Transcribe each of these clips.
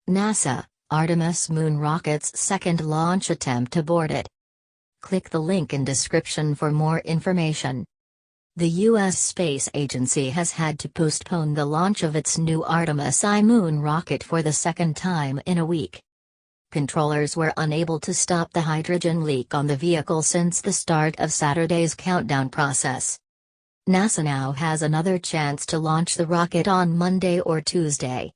NASA, Artemis moon rocket's second launch attempt aborted. Click the link in description for more information. The U.S. Space Agency has had to postpone the launch of its new Artemis I moon rocket for the second time in a week. Controllers were unable to stop the hydrogen leak on the vehicle since the start of Saturday's countdown process. NASA now has another chance to launch the rocket on Monday or Tuesday.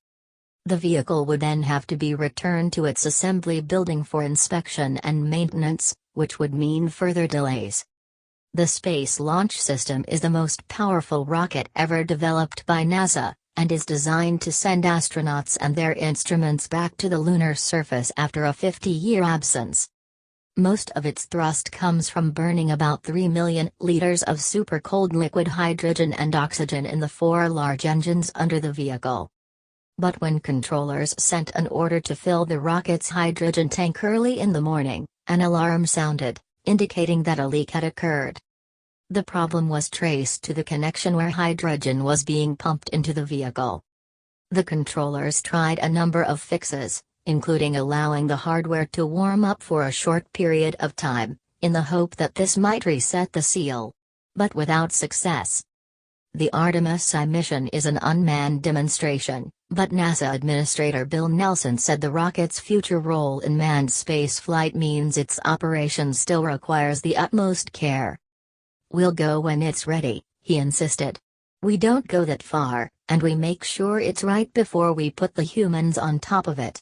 The vehicle would then have to be returned to its assembly building for inspection and maintenance, which would mean further delays. The Space Launch System is the most powerful rocket ever developed by NASA, and is designed to send astronauts and their instruments back to the lunar surface after a 50-year absence. Most of its thrust comes from burning about 3 million liters of super-cold liquid hydrogen and oxygen in the 4 large engines under the vehicle. But when controllers sent an order to fill the rocket's hydrogen tank early in the morning, an alarm sounded, indicating that a leak had occurred. The problem was traced to the connection where hydrogen was being pumped into the vehicle. The controllers tried a number of fixes, including allowing the hardware to warm up for a short period of time, in the hope that this might reset the seal. But without success. The Artemis I mission is an unmanned demonstration, but NASA Administrator Bill Nelson said the rocket's future role in manned spaceflight means its operation still requires the utmost care. "We'll go when it's ready," he insisted. "We don't go that far, and we make sure it's right before we put the humans on top of it."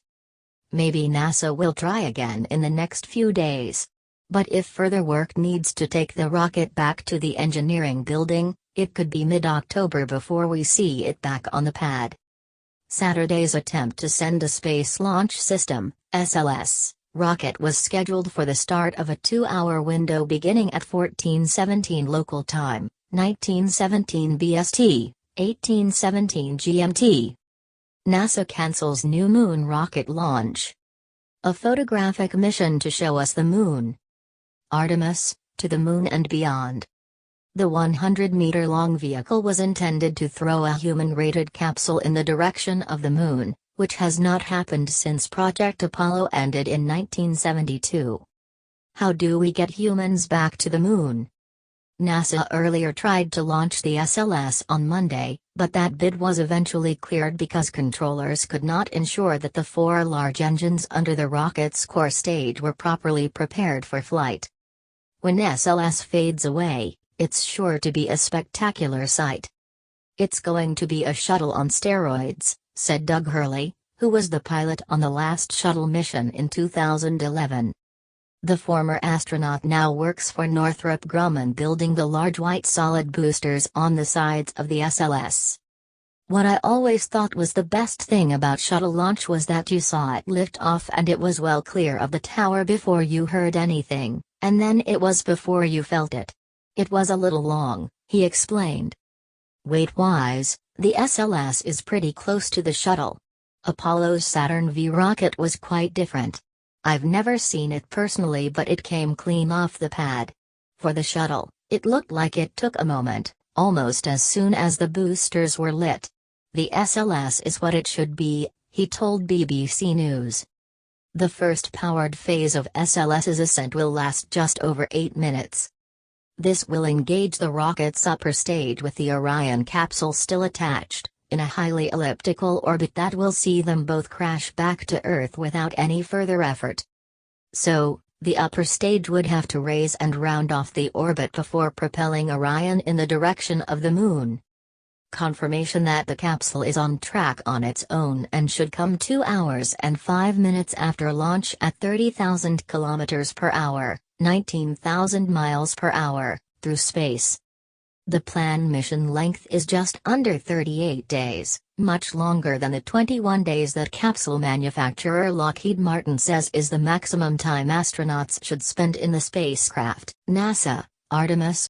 Maybe NASA will try again in the next few days. But if further work needs to take the rocket back to the engineering building, it could be mid-October before we see it back on the pad. Saturday's attempt to send a Space Launch System (SLS) rocket was scheduled for the start of a 2-hour window beginning at 14:17 local time, 19:17 BST, 18:17 GMT. NASA cancels new moon rocket launch. A photographic mission to show us the moon. Artemis, to the moon and beyond. The 100-meter-long vehicle was intended to throw a human-rated capsule in the direction of the moon, which has not happened since Project Apollo ended in 1972. How do we get humans back to the moon? NASA earlier tried to launch the SLS on Monday, but that bid was eventually cleared because controllers could not ensure that the 4 large engines under the rocket's core stage were properly prepared for flight. When SLS fades away, it's sure to be a spectacular sight. "It's going to be a shuttle on steroids," said Doug Hurley, who was the pilot on the last shuttle mission in 2011. The former astronaut now works for Northrop Grumman building the large white solid boosters on the sides of the SLS. "What I always thought was the best thing about shuttle launch was that you saw it lift off and it was well clear of the tower before you heard anything, and then it was before you felt it. It was a little long," he explained. Weight-wise, the SLS is pretty close to the shuttle. Apollo's Saturn V rocket was quite different. I've never seen it personally, but it came clean off the pad. For the shuttle, it looked like it took a moment, almost as soon as the boosters were lit. "The SLS is what it should be," he told BBC News. The first powered phase of SLS's ascent will last just over 8 minutes. This will engage the rocket's upper stage with the Orion capsule still attached, in a highly elliptical orbit that will see them both crash back to Earth without any further effort. So, the upper stage would have to raise and round off the orbit before propelling Orion in the direction of the Moon. Confirmation that the capsule is on track on its own and should come 2 hours and 5 minutes after launch at 30,000 kilometers per hour, 19,000 miles per hour, through space. The planned mission length is just under 38 days, much longer than the 21 days that capsule manufacturer Lockheed Martin says is the maximum time astronauts should spend in the spacecraft. NASA, Artemis,